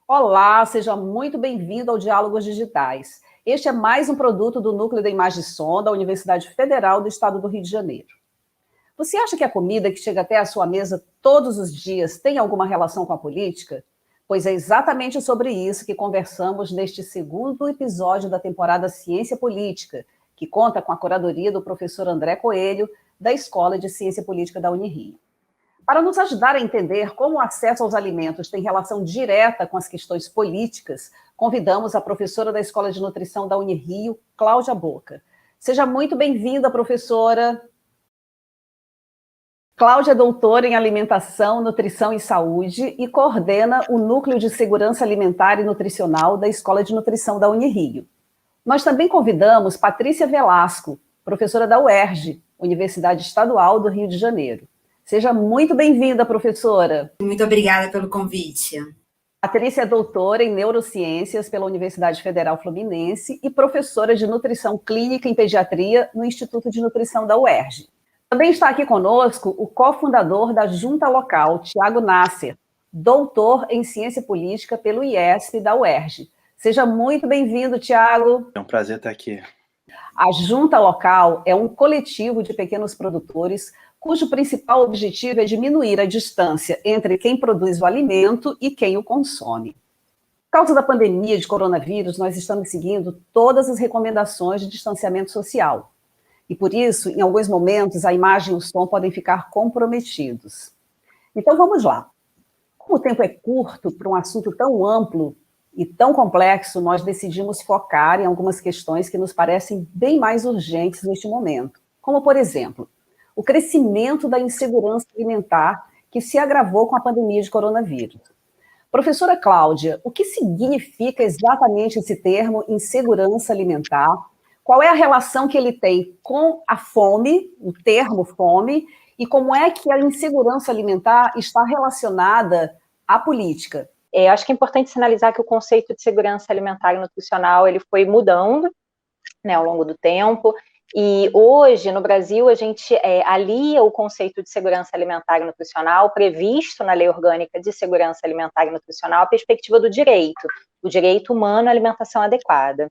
Olá, seja muito bem-vindo ao Diálogos Digitais. Este é mais um produto do Núcleo da Imagem e Som da Universidade Federal do Estado do Rio de Janeiro. Você acha que a comida que chega até a sua mesa todos os dias tem alguma relação com a política? Pois é exatamente sobre isso que conversamos neste segundo episódio da temporada Ciência Política, que conta com a curadoria do professor André Coelho, da Escola de Ciência Política da Unirio. Para nos ajudar a entender como o acesso aos alimentos tem relação direta com as questões políticas, convidamos a professora da Escola de Nutrição da Unirio, Cláudia Boca. Seja muito bem-vinda, professora. Cláudia é doutora em Alimentação, Nutrição e Saúde e coordena o Núcleo de Segurança Alimentar e Nutricional da Escola de Nutrição da Unirio. Nós também convidamos Patrícia Velasco, professora da UERJ, Universidade Estadual do Rio de Janeiro. Seja muito bem-vinda, professora. Muito obrigada pelo convite. Patrícia é doutora em Neurociências pela Universidade Federal Fluminense e professora de Nutrição Clínica em Pediatria no Instituto de Nutrição da UERJ. Também está aqui conosco o cofundador da Junta Local, Tiago Nasser, doutor em Ciência Política pelo IESP da UERJ. Seja muito bem-vindo, Tiago. É um prazer estar aqui. A Junta Local é um coletivo de pequenos produtores cujo principal objetivo é diminuir a distância entre quem produz o alimento e quem o consome. Por causa da pandemia de coronavírus, nós estamos seguindo todas as recomendações de distanciamento social. E por isso, em alguns momentos, a imagem e o som podem ficar comprometidos. Então vamos lá. Como o tempo é curto para um assunto tão amplo e tão complexo, nós decidimos focar em algumas questões que nos parecem bem mais urgentes neste momento. Como, por exemplo, o crescimento da insegurança alimentar que se agravou com a pandemia de coronavírus. Professora Cláudia, o que significa exatamente esse termo insegurança alimentar? Qual é a relação que ele tem com a fome, o termo fome, e como é que a insegurança alimentar está relacionada à política? Acho que é importante sinalizar que o conceito de segurança alimentar e nutricional ele foi mudando, né, ao longo do tempo. E hoje, no Brasil, a gente alia o conceito de segurança alimentar e nutricional previsto na Lei Orgânica de Segurança Alimentar e Nutricional à perspectiva do direito, o direito humano à alimentação adequada.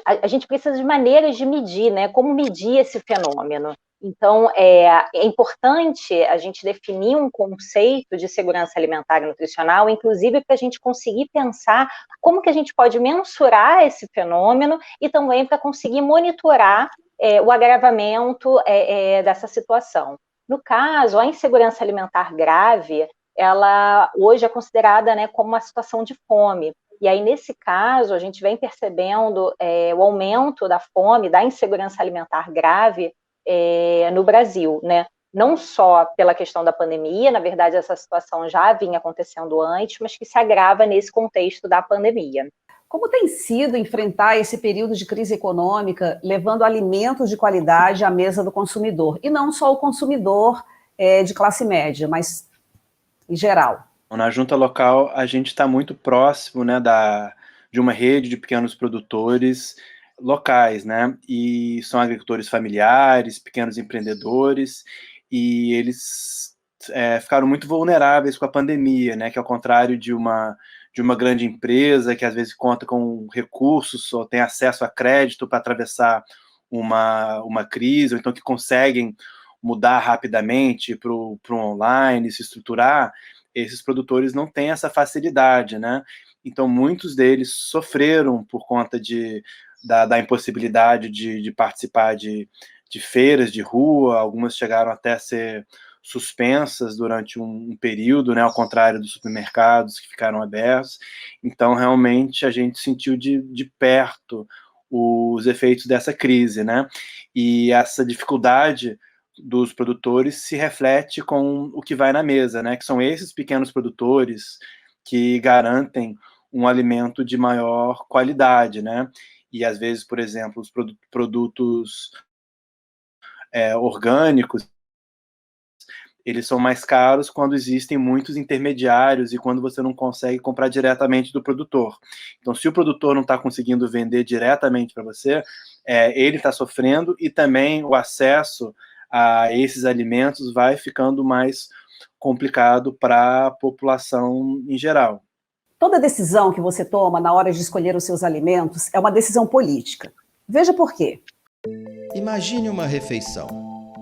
A gente precisa de maneiras de medir, né? Como medir esse fenômeno. Então, é importante a gente definir um conceito de segurança alimentar e nutricional, inclusive para a gente conseguir pensar como que a gente pode mensurar esse fenômeno e também para conseguir monitorar o agravamento dessa situação. No caso, a insegurança alimentar grave, ela hoje é considerada, né, como uma situação de fome. E aí, nesse caso, a gente vem percebendo o aumento da fome, da insegurança alimentar grave, no Brasil, né? Não só pela questão da pandemia, na verdade essa situação já vinha acontecendo antes, mas que se agrava nesse contexto da pandemia. Como tem sido enfrentar esse período de crise econômica, levando alimentos de qualidade à mesa do consumidor? E não só o consumidor de classe média, mas em geral. Na Junta Local, a gente está muito próximo, né, de uma rede de pequenos produtores locais, né, e são agricultores familiares, pequenos empreendedores, e eles ficaram muito vulneráveis com a pandemia, né, que ao contrário de uma grande empresa que às vezes conta com recursos ou tem acesso a crédito para atravessar uma crise, ou então que conseguem mudar rapidamente para o online, se estruturar, esses produtores não têm essa facilidade, né? Então, muitos deles sofreram por conta da impossibilidade de participar de feiras de rua, algumas chegaram até a ser suspensas durante um período, né, ao contrário dos supermercados que ficaram abertos. Então, realmente, a gente sentiu de perto os efeitos dessa crise, né? E essa dificuldade dos produtores se reflete com o que vai na mesa, né? Que são esses pequenos produtores que garantem um alimento de maior qualidade, né? E às vezes, por exemplo, os produtos orgânicos, eles são mais caros quando existem muitos intermediários e quando você não consegue comprar diretamente do produtor. Então, se o produtor não está conseguindo vender diretamente para você, ele está sofrendo, e também o acesso a esses alimentos vai ficando mais complicado para a população em geral. Toda decisão que você toma na hora de escolher os seus alimentos é uma decisão política. Veja por quê. Imagine uma refeição,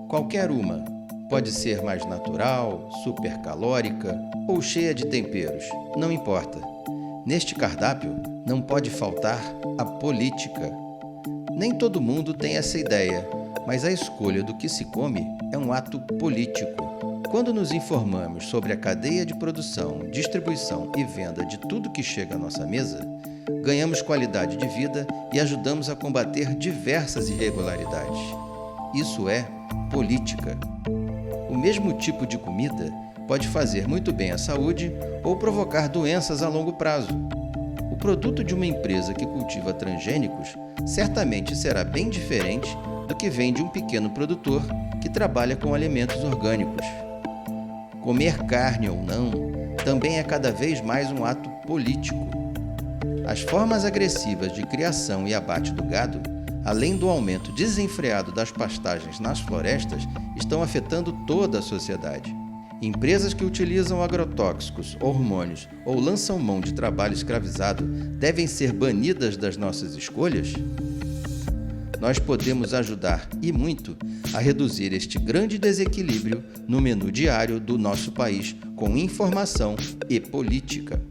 qualquer uma. Pode ser mais natural, supercalórica ou cheia de temperos, não importa. Neste cardápio não pode faltar a política. Nem todo mundo tem essa ideia, mas a escolha do que se come é um ato político. Quando nos informamos sobre a cadeia de produção, distribuição e venda de tudo que chega à nossa mesa, ganhamos qualidade de vida e ajudamos a combater diversas irregularidades. Isso é política. O mesmo tipo de comida pode fazer muito bem à saúde ou provocar doenças a longo prazo. O produto de uma empresa que cultiva transgênicos certamente será bem diferente do que vem de um pequeno produtor que trabalha com alimentos orgânicos. Comer carne ou não também é cada vez mais um ato político. As formas agressivas de criação e abate do gado, além do aumento desenfreado das pastagens nas florestas, estão afetando toda a sociedade. Empresas que utilizam agrotóxicos, hormônios ou lançam mão de trabalho escravizado devem ser banidas das nossas escolhas? Nós podemos ajudar, e muito, a reduzir este grande desequilíbrio no menu diário do nosso país com informação e política.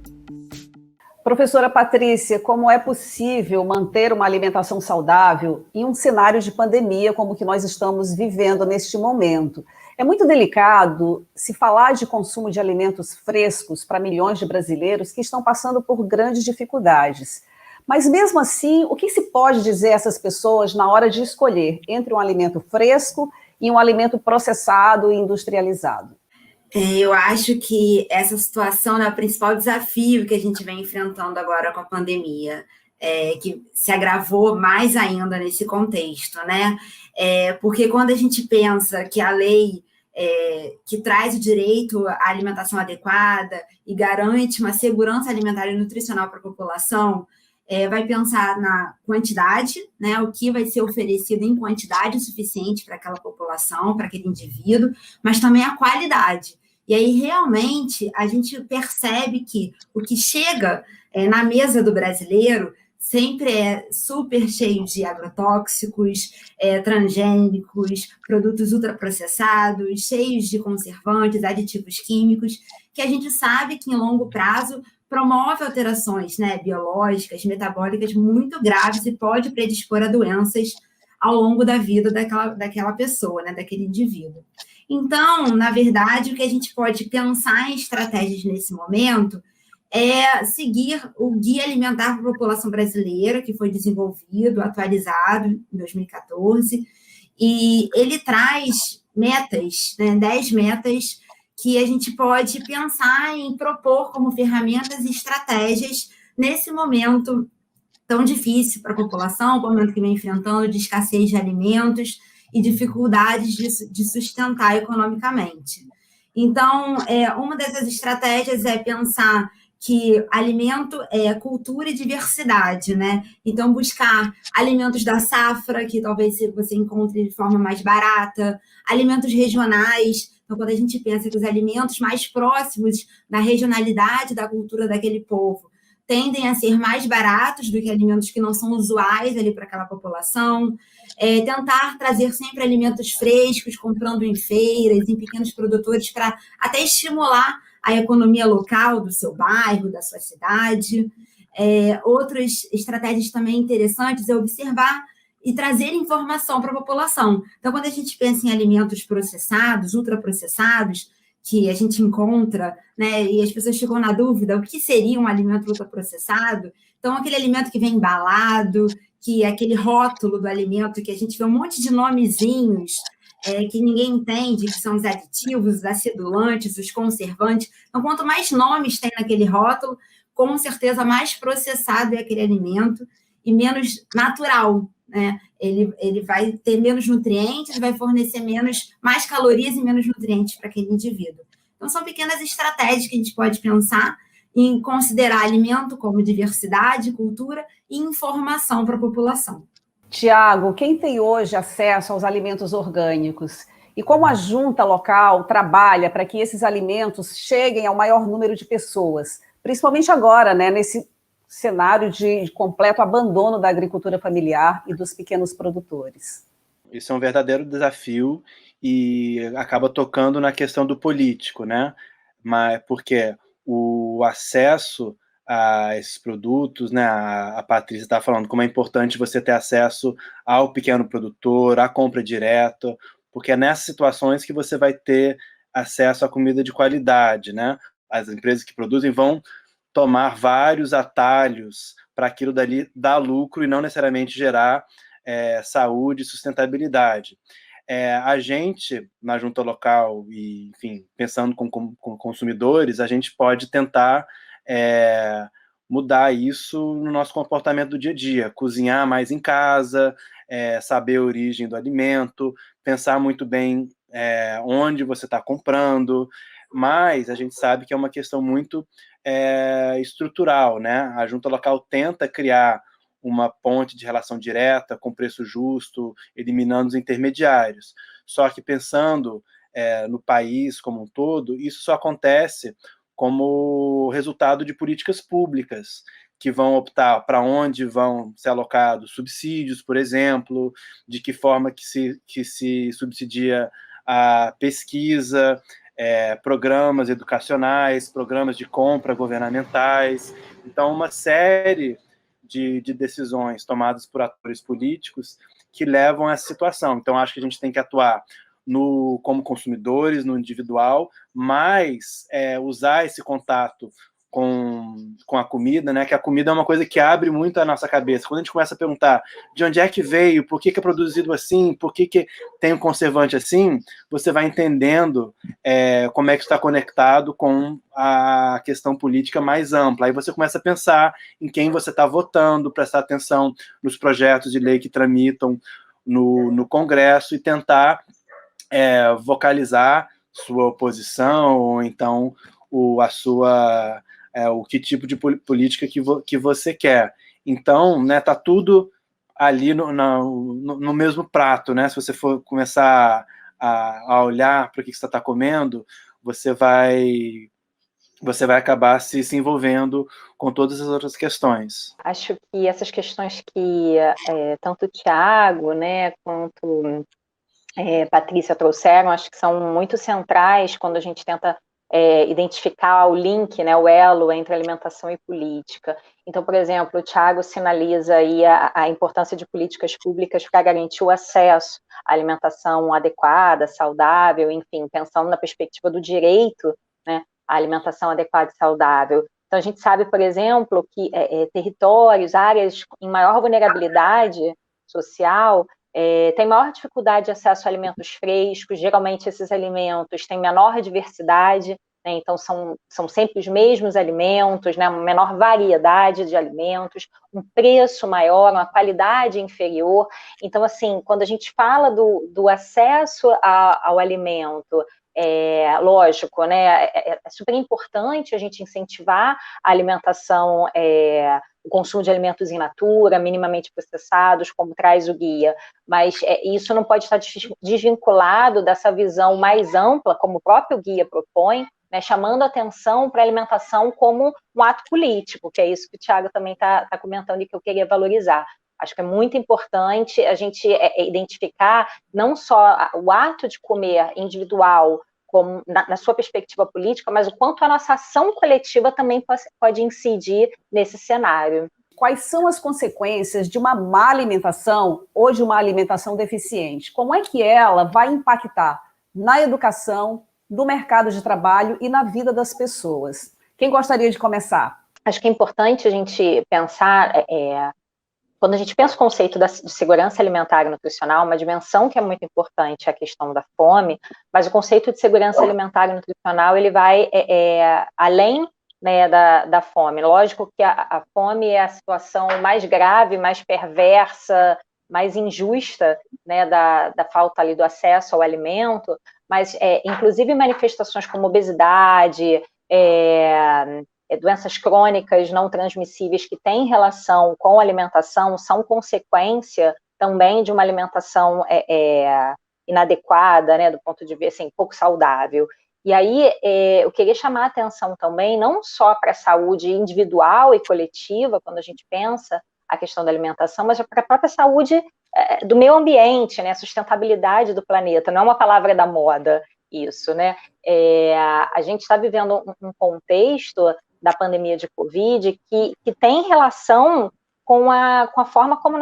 Professora Patrícia, como é possível manter uma alimentação saudável em um cenário de pandemia como o que nós estamos vivendo neste momento? É muito delicado se falar de consumo de alimentos frescos para milhões de brasileiros que estão passando por grandes dificuldades. Mas mesmo assim, o que se pode dizer a essas pessoas na hora de escolher entre um alimento fresco e um alimento processado e industrializado? Eu acho que essa situação é o principal desafio que a gente vem enfrentando agora com a pandemia, que se agravou mais ainda nesse contexto, né? Porque quando a gente pensa que a lei que traz o direito à alimentação adequada e garante uma segurança alimentar e nutricional para a população, vai pensar na quantidade, né, o que vai ser oferecido em quantidade suficiente para aquela população, para aquele indivíduo, mas também a qualidade. E aí, realmente, a gente percebe que o que chega na mesa do brasileiro sempre é super cheio de agrotóxicos, transgênicos, produtos ultraprocessados, cheios de conservantes, aditivos químicos, que a gente sabe que, em longo prazo, promove alterações, né, biológicas, metabólicas muito graves e pode predispor a doenças ao longo da vida daquela pessoa, né, daquele indivíduo. Então, na verdade, o que a gente pode pensar em estratégias nesse momento é seguir o Guia Alimentar para a População Brasileira, que foi desenvolvido, atualizado em 2014, e ele traz metas, né, 10 metas que a gente pode pensar em propor como ferramentas e estratégias nesse momento tão difícil para a população, o momento que vem enfrentando de escassez de alimentos e dificuldades de sustentar economicamente. Então, uma dessas estratégias é pensar que alimento é cultura e diversidade, né? Então, buscar alimentos da safra, que talvez você encontre de forma mais barata, alimentos regionais. Então, quando a gente pensa que os alimentos mais próximos da regionalidade da cultura daquele povo tendem a ser mais baratos do que alimentos que não são usuais ali para aquela população, tentar trazer sempre alimentos frescos, comprando em feiras, em pequenos produtores, para até estimular a economia local do seu bairro, da sua cidade. Outras estratégias também interessantes é observar e trazer informação para a população. Então, quando a gente pensa em alimentos processados, ultraprocessados, que a gente encontra, né, e as pessoas ficam na dúvida, o que seria um alimento ultraprocessado? Então, aquele alimento que vem embalado, que é aquele rótulo do alimento, que a gente vê um monte de nomezinhos, que ninguém entende, que são os aditivos, os acidulantes, os conservantes. Então, quanto mais nomes tem naquele rótulo, com certeza mais processado é aquele alimento e menos natural, né? Ele vai ter menos nutrientes, vai fornecer mais calorias e menos nutrientes para aquele indivíduo. Então, são pequenas estratégias que a gente pode pensar em considerar alimento como diversidade, cultura e informação para a população. Tiago, quem tem hoje acesso aos alimentos orgânicos E como a junta local trabalha para que esses alimentos cheguem ao maior número de pessoas, principalmente agora, né, nesse cenário de completo abandono da agricultura familiar e dos pequenos produtores? Isso é um verdadeiro desafio e acaba tocando na questão do político, né? Mas porque o acesso a esses produtos, né? A Patrícia está falando como é importante você ter acesso ao pequeno produtor, à compra direta, porque é nessas situações que você vai ter acesso à comida de qualidade, né? As empresas que produzem vão tomar vários atalhos para aquilo dali dar lucro e não necessariamente gerar saúde e sustentabilidade. A gente, na junta local, e, enfim, pensando com consumidores, a gente pode tentar mudar isso no nosso comportamento do dia a dia, cozinhar mais em casa, saber a origem do alimento, pensar muito bem onde você está comprando, mas a gente sabe que é uma questão muito estrutural, né? A junta local tenta criar uma ponte de relação direta com preço justo, eliminando os intermediários. Só que pensando no país como um todo, isso só acontece como resultado de políticas públicas que vão optar para onde vão ser alocados subsídios, por exemplo, de que forma que se subsidia a pesquisa, programas educacionais, programas de compra governamentais. Então, uma série de decisões tomadas por atores políticos que levam a essa situação. Então, acho que a gente tem que atuar como consumidores, no individual, mas usar esse contato com a comida, né? Que a comida é uma coisa que abre muito a nossa cabeça. Quando a gente começa a perguntar de onde é que veio, por que é produzido assim, por que tem um conservante assim, você vai entendendo como é que está conectado com a questão política mais ampla. Aí você começa a pensar em quem você está votando, prestar atenção nos projetos de lei que tramitam no Congresso e tentar vocalizar sua oposição ou então que tipo de política que você quer. Então, né, tá tudo ali no mesmo prato, né? Se você for começar a olhar para o que você está comendo, você vai acabar se envolvendo com todas as outras questões. Acho que essas questões que tanto o Tiago, né, quanto Patrícia trouxeram, acho que são muito centrais quando a gente tenta identificar o link, né, o elo entre alimentação e política. Então, por exemplo, o Tiago sinaliza aí a importância de políticas públicas para garantir o acesso à alimentação adequada, saudável, enfim, pensando na perspectiva do direito, né, à alimentação adequada e saudável. Então, a gente sabe, por exemplo, que territórios, áreas em maior vulnerabilidade social, tem maior dificuldade de acesso a alimentos frescos, geralmente esses alimentos têm menor diversidade, né, então são sempre os mesmos alimentos, né, uma menor variedade de alimentos, um preço maior, uma qualidade inferior. Então, assim, quando a gente fala do acesso ao alimento, lógico, né, é super importante a gente incentivar a alimentação, o consumo de alimentos in natura, minimamente processados, como traz o guia, mas isso não pode estar desvinculado dessa visão mais ampla, como o próprio guia propõe, né, chamando atenção para a alimentação como um ato político, que é isso que o Tiago também está comentando e que eu queria valorizar. Acho que é muito importante a gente identificar não só o ato de comer individual, como na sua perspectiva política, mas o quanto a nossa ação coletiva também pode incidir nesse cenário. Quais são as consequências de uma má alimentação ou de uma alimentação deficiente? Como é que ela vai impactar na educação, no mercado de trabalho e na vida das pessoas? Quem gostaria de começar? Acho que é importante a gente pensar... Quando a gente pensa o conceito de segurança alimentar e nutricional, uma dimensão que é muito importante é a questão da fome, mas o conceito de segurança alimentar e nutricional, ele vai além, né, da fome. Lógico que a fome é a situação mais grave, mais perversa, mais injusta, né, da falta ali do acesso ao alimento, mas inclusive manifestações como obesidade, doenças crônicas não transmissíveis que têm relação com a alimentação são consequência também de uma alimentação inadequada, né, do ponto de vista, assim, pouco saudável. E aí, eu queria chamar a atenção também, não só para a saúde individual e coletiva, quando a gente pensa a questão da alimentação, mas para a própria saúde do meio ambiente, né, a sustentabilidade do planeta. Não é uma palavra da moda isso, né? A gente está vivendo um contexto da pandemia de Covid que tem relação com a forma como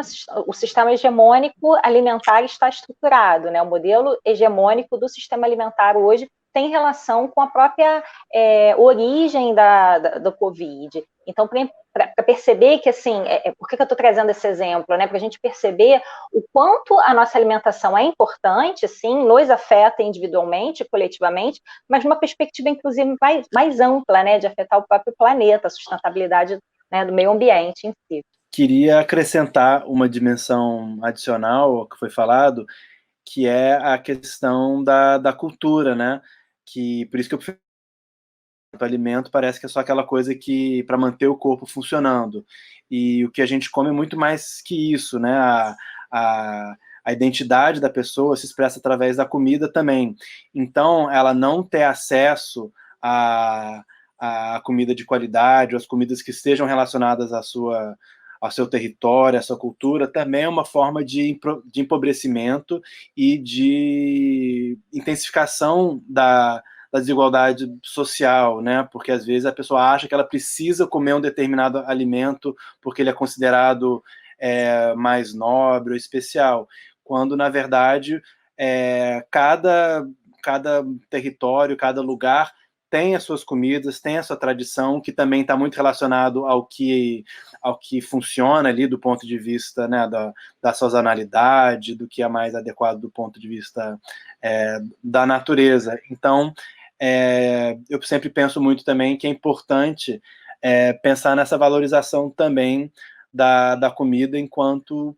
o sistema hegemônico alimentar está estruturado, né? O modelo hegemônico do sistema alimentar hoje tem relação com a própria origem do Covid. Então, para perceber que, assim, por que eu estou trazendo esse exemplo, né? Para a gente perceber o quanto a nossa alimentação é importante, sim, nos afeta individualmente, coletivamente, mas numa perspectiva, inclusive, mais ampla, né? De afetar o próprio planeta, a sustentabilidade, né, do meio ambiente em si. Queria acrescentar uma dimensão adicional ao que foi falado, que é a questão da cultura, né? Por isso que eu o alimento parece que é só aquela coisa que para manter o corpo funcionando. E o que a gente come é muito mais que isso, né? A identidade da pessoa se expressa através da comida também. Então, ela não ter acesso a comida de qualidade, ou as comidas que estejam relacionadas ao seu território, à sua cultura, também é uma forma de empobrecimento e de intensificação da desigualdade social, né? Porque às vezes a pessoa acha que ela precisa comer um determinado alimento porque ele é considerado mais nobre ou especial, quando na verdade cada território, cada lugar tem as suas comidas, tem a sua tradição, que também está muito relacionado ao que funciona ali do ponto de vista, né, da sazonalidade, do que é mais adequado do ponto de vista da natureza. Então, eu sempre penso muito também que é importante pensar nessa valorização também da comida enquanto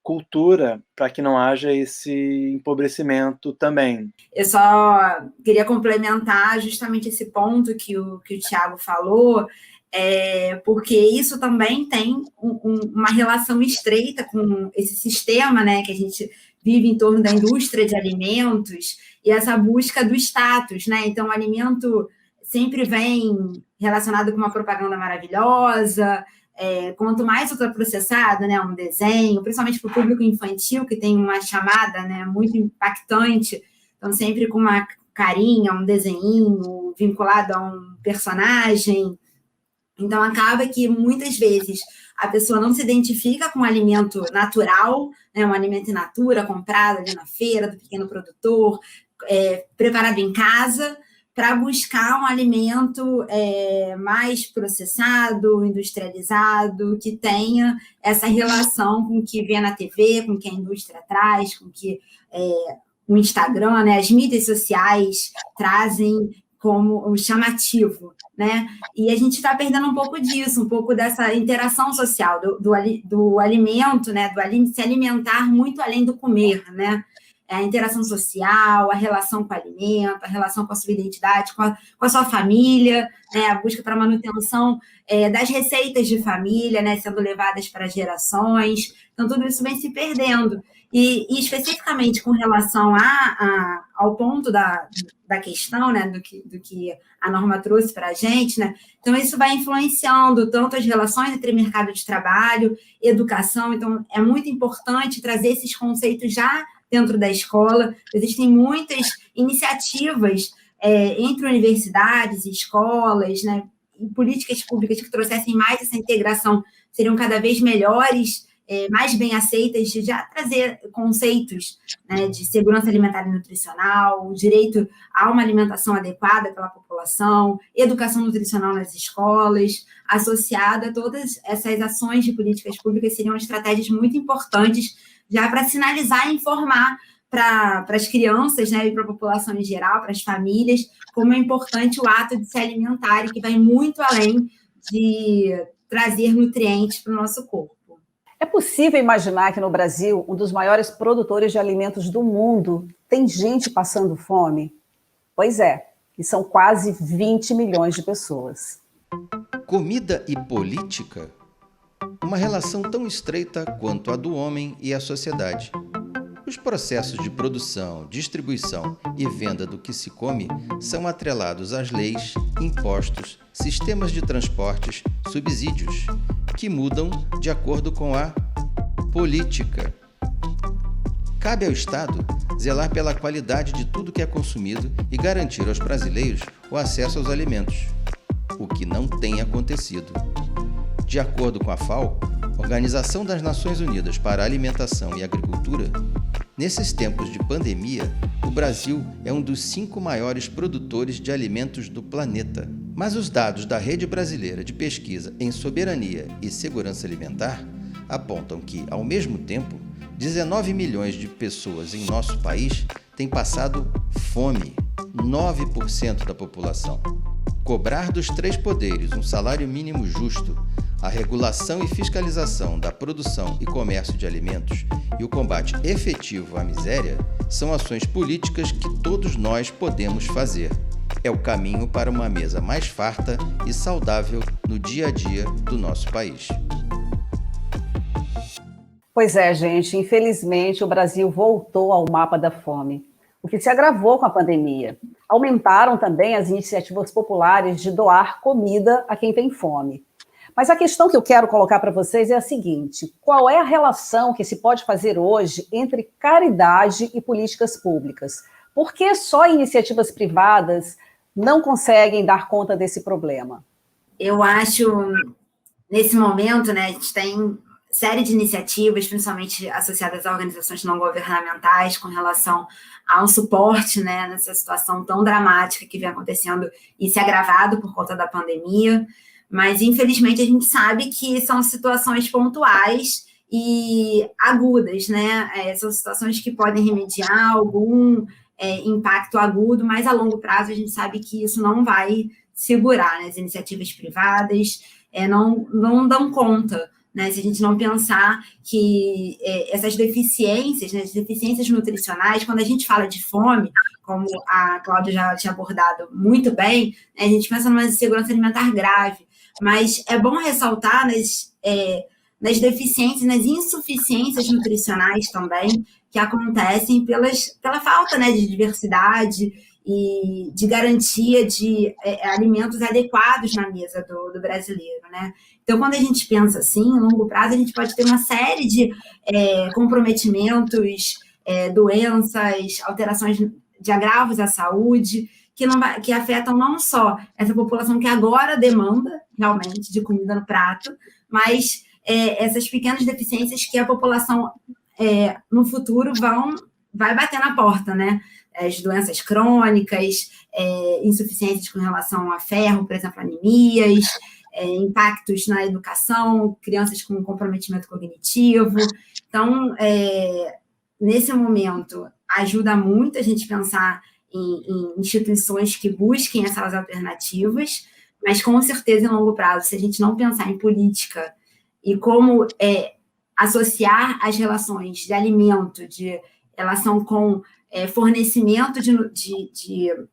cultura, para que não haja esse empobrecimento também. Eu só queria complementar justamente esse ponto que o Thiago falou, porque isso também tem uma relação estreita com esse sistema, né, que a gente vive em torno da indústria de alimentos e essa busca do status, né? Então, o alimento sempre vem relacionado com uma propaganda maravilhosa. Quanto mais ultraprocessado, né, um desenho, principalmente para o público infantil, que tem uma chamada, né, muito impactante, então sempre com uma carinha, um desenho vinculado a um personagem. Então, acaba que muitas vezes a pessoa não se identifica com um alimento natural, né, um alimento in natura, comprado ali na feira, do pequeno produtor, preparado em casa, para buscar um alimento mais processado, industrializado, que tenha essa relação com o que vê na TV, com o que a indústria traz, com o que o Instagram, né, as mídias sociais trazem como um chamativo, né? E a gente está perdendo um pouco disso, um pouco dessa interação social, do alimento, né, se alimentar muito além do comer, né? A interação social, a relação com o alimento, a relação com a sua identidade, com a sua família, né? A busca para a manutenção das receitas de família, né? Sendo levadas para gerações. Então, tudo isso vem se perdendo. E especificamente com relação ao ponto da questão, né? Do que a norma trouxe para a gente, né? Então, isso vai influenciando tanto as relações entre mercado de trabalho, educação. Então, é muito importante trazer esses conceitos já dentro da escola. Existem muitas iniciativas entre universidades e escolas, né, e políticas públicas que trouxessem mais essa integração, seriam cada vez melhores, mais bem aceitas, de já trazer conceitos, né, de segurança alimentar e nutricional, o direito a uma alimentação adequada pela população, educação nutricional nas escolas, associada a todas essas ações de políticas públicas, seriam estratégias muito importantes já para sinalizar e informar para as crianças, né, e para a população em geral, para as famílias, como é importante o ato de se alimentar e que vai muito além de trazer nutrientes para o nosso corpo. É possível imaginar que no Brasil, um dos maiores produtores de alimentos do mundo, tem gente passando fome? Pois é, e são quase 20 milhões de pessoas. Comida e política? Uma relação tão estreita quanto a do homem e a sociedade. Os processos de produção, distribuição e venda do que se come são atrelados às leis, impostos, sistemas de transportes, subsídios, que mudam de acordo com a política. Cabe ao Estado zelar pela qualidade de tudo que é consumido e garantir aos brasileiros o acesso aos alimentos, o que não tem acontecido. De acordo com a FAO, Organização das Nações Unidas para a Alimentação e Agricultura, nesses tempos de pandemia, o Brasil é um dos 5 maiores produtores de alimentos do planeta. Mas os dados da Rede Brasileira de Pesquisa em Soberania e Segurança Alimentar apontam que, ao mesmo tempo, 19 milhões de pessoas em nosso país têm passado fome, 9% da população. Cobrar dos 3 poderes um salário mínimo justo, a regulação e fiscalização da produção e comércio de alimentos e o combate efetivo à miséria são ações políticas que todos nós podemos fazer. É o caminho para uma mesa mais farta e saudável no dia a dia do nosso país. Pois é, gente, infelizmente o Brasil voltou ao mapa da fome, o que se agravou com a pandemia. Aumentaram também as iniciativas populares de doar comida a quem tem fome. Mas a questão que eu quero colocar para vocês é a seguinte: qual é a relação que se pode fazer hoje entre caridade e políticas públicas? Por que só iniciativas privadas não conseguem dar conta desse problema? Eu acho, nesse momento, né, a gente tem série de iniciativas, principalmente associadas a organizações não governamentais, com relação a um suporte, né, nessa situação tão dramática que vem acontecendo e se agravado por conta da pandemia. Mas, infelizmente, a gente sabe que são situações pontuais e agudas, né? São situações que podem remediar algum impacto agudo, mas a longo prazo a gente sabe que isso não vai segurar, né? As iniciativas privadas não dão conta, né? Se a gente não pensar que essas deficiências, né, as deficiências nutricionais, quando a gente fala de fome, como a Cláudia já tinha abordado muito bem, né, a gente pensa numa insegurança alimentar grave. Mas é bom ressaltar nas deficiências, nas insuficiências nutricionais também, que acontecem pela falta, né, de diversidade e de garantia de alimentos adequados na mesa do brasileiro, né? Então, quando a gente pensa assim, em longo prazo, a gente pode ter uma série de comprometimentos, doenças, alterações de agravos à saúde, que afetam não só essa população que agora demanda realmente de comida no prato, mas essas pequenas deficiências que a população no futuro vai bater na porta, né? As doenças crônicas, insuficiências com relação a ferro, por exemplo, anemias, impactos na educação, crianças com comprometimento cognitivo. Então, nesse momento, ajuda muito a gente pensar em instituições que busquem essas alternativas, mas com certeza, em longo prazo, se a gente não pensar em política e como associar as relações de alimento, de relação com fornecimento de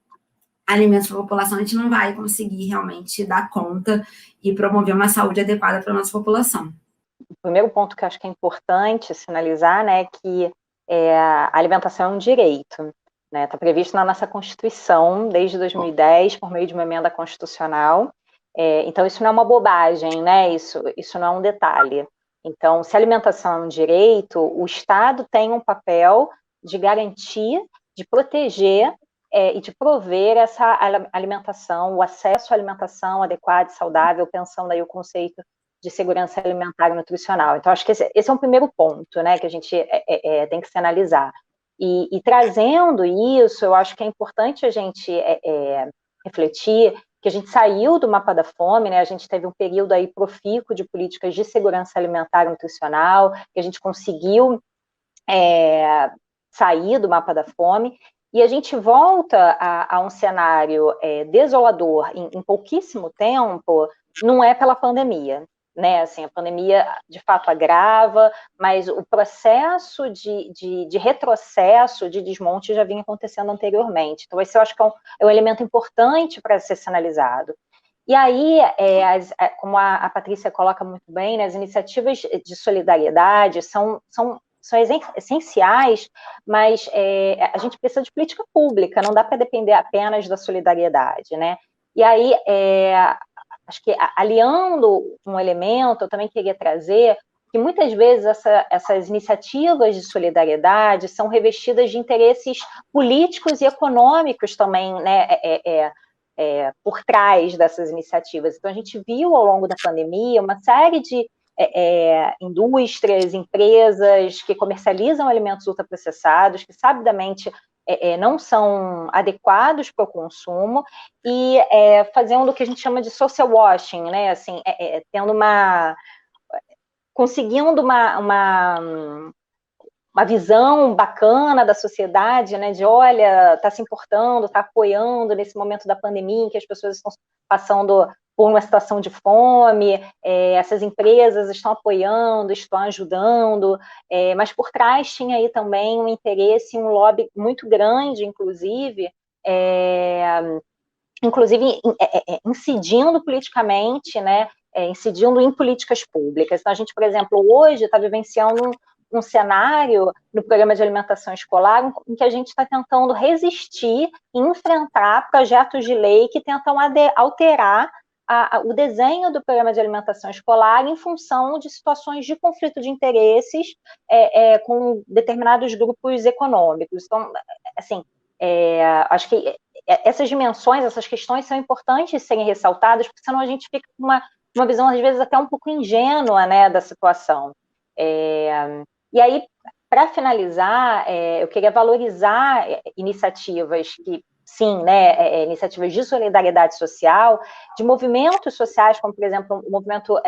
alimentos para a população, a gente não vai conseguir realmente dar conta e promover uma saúde adequada para a nossa população. O primeiro ponto que eu acho que é importante sinalizar, né, é que a alimentação é um direito. Está previsto na nossa Constituição desde 2010, por meio de uma emenda constitucional. Então, isso não é uma bobagem, né? Isso não é um detalhe. Então, se a alimentação é um direito, o Estado tem um papel de garantir, de proteger e de prover essa alimentação, o acesso à alimentação adequada e saudável, pensando aí o conceito de segurança alimentar e nutricional. Então, acho que esse é um primeiro ponto, né, que a gente tem que se analisar. E trazendo isso, eu acho que é importante a gente refletir que a gente saiu do mapa da fome, né? A gente teve um período aí profícuo de políticas de segurança alimentar e nutricional, que a gente conseguiu sair do mapa da fome, e a gente volta a um cenário desolador em pouquíssimo tempo, não é pela pandemia, né? Assim, a pandemia de fato agrava, mas o processo de retrocesso, de desmonte já vinha acontecendo anteriormente. Então, esse eu acho que é um elemento importante para ser sinalizado. E aí, como a Patrícia coloca muito bem, né, as iniciativas de solidariedade são são essenciais, mas a gente precisa de política pública, não dá para depender apenas da solidariedade, né? E aí, acho que aliando um elemento, eu também queria trazer que muitas vezes essas iniciativas de solidariedade são revestidas de interesses políticos e econômicos também, né, por trás dessas iniciativas. Então, a gente viu ao longo da pandemia uma série de indústrias, empresas que comercializam alimentos ultraprocessados, que sabidamente não são adequados para o consumo, e fazendo o que a gente chama de social washing, né? Assim, conseguindo uma visão bacana da sociedade, né, de olha, está se importando, está apoiando nesse momento da pandemia, em que as pessoas estão passando por uma situação de fome, essas empresas estão apoiando, estão ajudando, mas por trás tinha aí também um interesse, um lobby muito grande, inclusive incidindo politicamente, né, incidindo em políticas públicas. Então, a gente, por exemplo, hoje está vivenciando um cenário no programa de alimentação escolar em que a gente está tentando resistir e enfrentar projetos de lei que tentam alterar o desenho do programa de alimentação escolar em função de situações de conflito de interesses com determinados grupos econômicos. Então, assim, acho que essas dimensões, essas questões são importantes serem ressaltadas, porque senão a gente fica com uma visão, às vezes, até um pouco ingênua, né, da situação. E aí, para finalizar, eu queria valorizar iniciativas que, sim, né, iniciativas de solidariedade social, de movimentos sociais, como, por exemplo, o movimento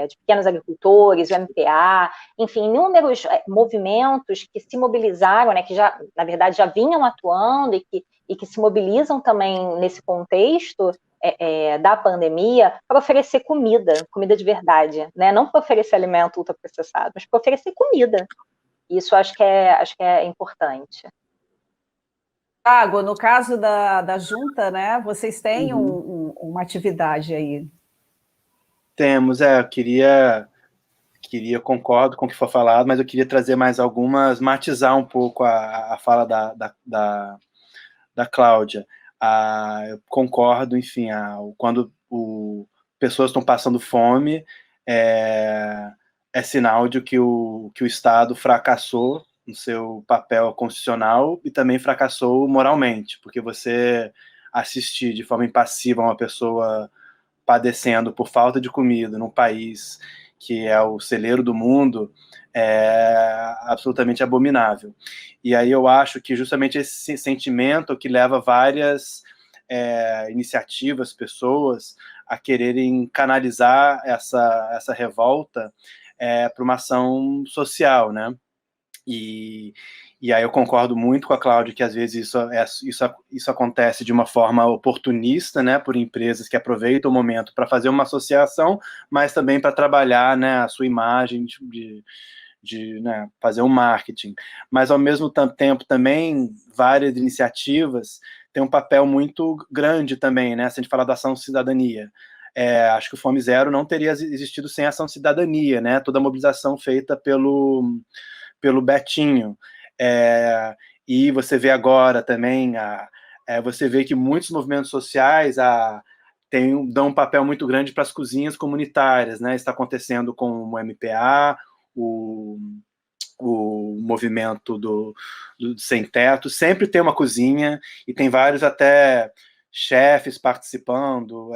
de pequenos agricultores, o MPA, enfim, inúmeros movimentos que se mobilizaram, né, que já, na verdade, já vinham atuando e que se mobilizam também nesse contexto da pandemia para oferecer comida de verdade, né? Não para oferecer alimento ultraprocessado, mas para oferecer comida. Isso acho que é importante. Tiago, no caso da junta, né, vocês têm uma atividade aí. Temos, eu queria, concordo com o que foi falado, mas eu queria trazer mais algumas, matizar um pouco a fala da Cláudia. Eu concordo, enfim, quando pessoas estão passando fome, é sinal de que o Estado fracassou no seu papel constitucional e também fracassou moralmente, porque você assistir de forma impassiva uma pessoa padecendo por falta de comida num país que é o celeiro do mundo é absolutamente abominável. E aí eu acho que justamente esse sentimento que leva várias iniciativas, pessoas a quererem canalizar essa revolta para uma ação social, né? E aí eu concordo muito com a Cláudia que às vezes isso acontece de uma forma oportunista, né, por empresas que aproveitam o momento para fazer uma associação, mas também para trabalhar, né, a sua imagem de né, fazer um marketing. Mas ao mesmo tempo também várias iniciativas têm um papel muito grande também, né, se a gente falar da ação cidadania. Acho que o Fome Zero não teria existido sem a ação cidadania, né, toda a mobilização feita pelo Betinho, e você vê agora também, você vê que muitos movimentos sociais dão um papel muito grande para as cozinhas comunitárias, né? Está acontecendo com o MPA, o movimento do Sem Teto, sempre tem uma cozinha, e tem vários até chefes participando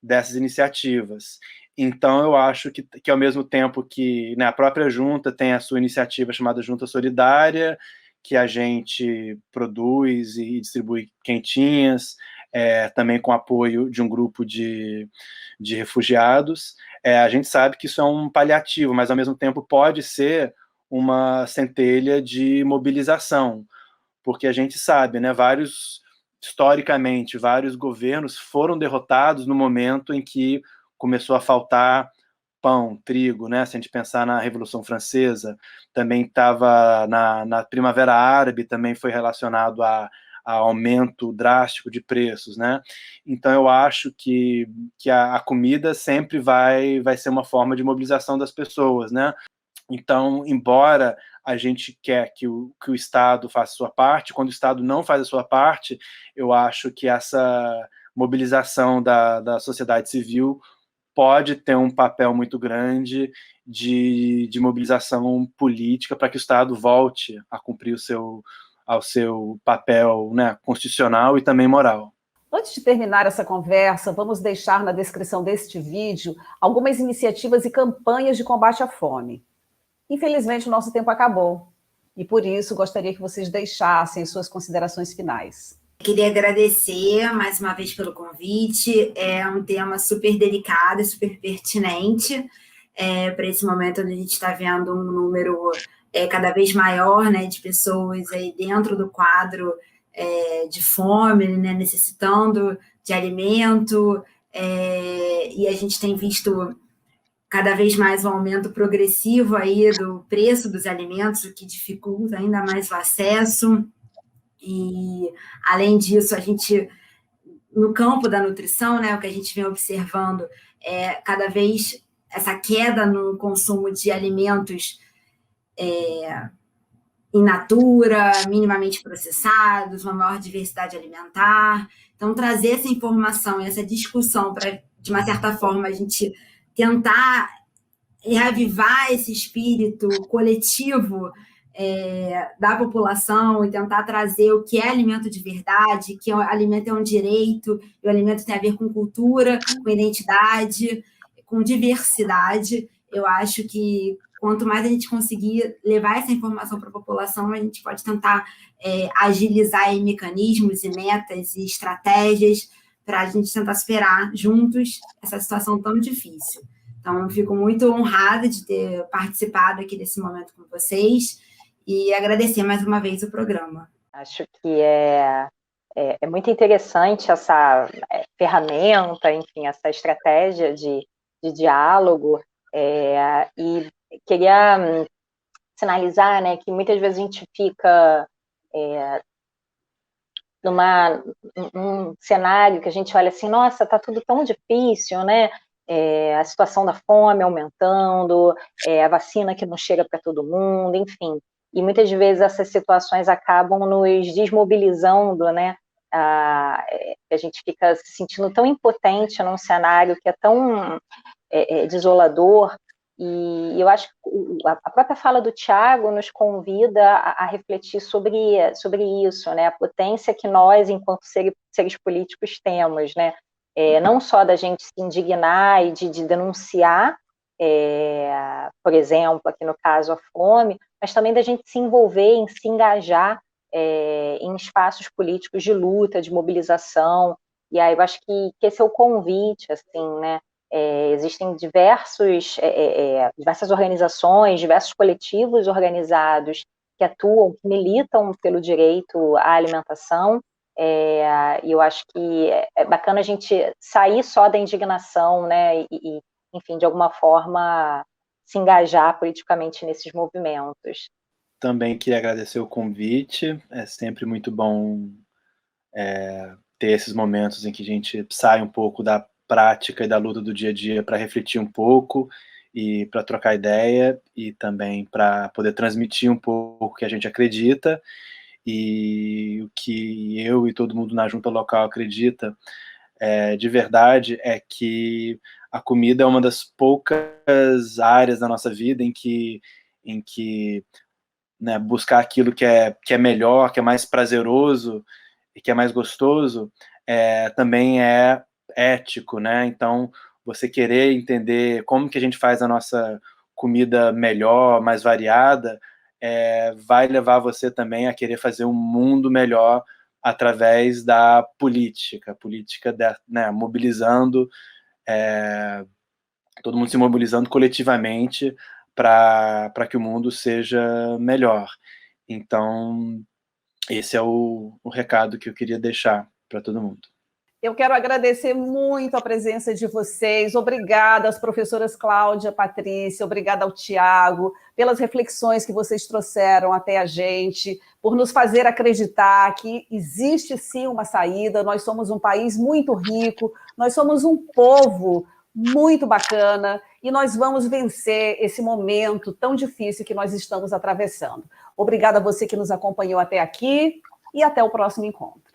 dessas iniciativas. Então, eu acho que ao mesmo tempo que, né, a própria junta tem a sua iniciativa chamada Junta Solidária, que a gente produz e distribui quentinhas, também com apoio de um grupo de refugiados. A gente sabe que isso é um paliativo, mas ao mesmo tempo pode ser uma centelha de mobilização, porque a gente sabe, né, historicamente, vários governos foram derrotados no momento em que começou a faltar pão, trigo, né? Se a gente pensar na Revolução Francesa, também estava na Primavera Árabe, também foi relacionado a aumento drástico de preços, né? Então eu acho que a comida sempre vai ser uma forma de mobilização das pessoas, né? Então, embora a gente quer que o Estado faça a sua parte. Quando o Estado não faz a sua parte, eu acho que essa mobilização da sociedade civil pode ter um papel muito grande de mobilização política para que o Estado volte a cumprir ao seu papel, né, constitucional e também moral. Antes de terminar essa conversa, vamos deixar na descrição deste vídeo algumas iniciativas e campanhas de combate à fome. Infelizmente, o nosso tempo acabou, e por isso gostaria que vocês deixassem suas considerações finais. Queria agradecer mais uma vez pelo convite. É um tema super delicado e super pertinente para esse momento onde a gente está vendo um número cada vez maior, né, de pessoas aí dentro do quadro de fome, né, necessitando de alimento, e a gente tem visto cada vez mais um aumento progressivo aí do preço dos alimentos, o que dificulta ainda mais o acesso. E, além disso, a gente, no campo da nutrição, né, o que a gente vem observando é cada vez essa queda no consumo de alimentos in natura, minimamente processados, uma maior diversidade alimentar. Então, trazer essa informação e essa discussão para, de uma certa forma, a gente tentar reavivar esse espírito coletivo da população e tentar trazer o que é alimento de verdade, que o alimento é um direito, e o alimento tem a ver com cultura, com identidade, com diversidade. Eu acho que quanto mais a gente conseguir levar essa informação para a população, a gente pode tentar agilizar aí mecanismos e metas e estratégias para a gente tentar superar juntos essa situação tão difícil. Então, fico muito honrada de ter participado aqui desse momento com vocês e agradecer mais uma vez o programa. Acho que é muito interessante essa ferramenta, enfim, essa estratégia de diálogo, e queria sinalizar, né, que muitas vezes a gente fica num cenário que a gente olha assim, nossa, está tudo tão difícil, né? A situação da fome aumentando, a vacina que não chega para todo mundo, enfim. E muitas vezes essas situações acabam nos desmobilizando, né? A gente fica se sentindo tão impotente num cenário que é tão desolador. E eu acho que a própria fala do Thiago nos convida a refletir sobre isso, né? A potência que nós, enquanto seres políticos, temos, né? Não só da gente se indignar e de denunciar, por exemplo, aqui no caso a fome, mas também da gente se envolver, em se engajar em espaços políticos de luta, de mobilização. E aí eu acho que esse é o convite, assim, né? Existem diversas organizações, diversos coletivos organizados que atuam, que militam pelo direito à alimentação, e eu acho que é bacana a gente sair só da indignação, né, e enfim, de alguma forma se engajar politicamente nesses movimentos. Também queria agradecer o convite, é sempre muito bom ter esses momentos em que a gente sai um pouco da prática e da luta do dia a dia para refletir um pouco e para trocar ideia e também para poder transmitir um pouco o que a gente acredita e o que eu e todo mundo na junta local acredita de verdade é que a comida é uma das poucas áreas da nossa vida em que né, buscar aquilo que é melhor, que é mais prazeroso e que é mais gostoso também é ético, né? Então, você querer entender como que a gente faz a nossa comida melhor, mais variada, vai levar você também a querer fazer um mundo melhor através da política, né, mobilizando, todo mundo se mobilizando coletivamente para que o mundo seja melhor. Então, esse é o recado que eu queria deixar para todo mundo. Eu quero agradecer muito a presença de vocês. Obrigada às professoras Cláudia, Patrícia, obrigada ao Thiago, pelas reflexões que vocês trouxeram até a gente, por nos fazer acreditar que existe sim uma saída. Nós somos um país muito rico, nós somos um povo muito bacana e nós vamos vencer esse momento tão difícil que nós estamos atravessando. Obrigada a você que nos acompanhou até aqui e até o próximo encontro.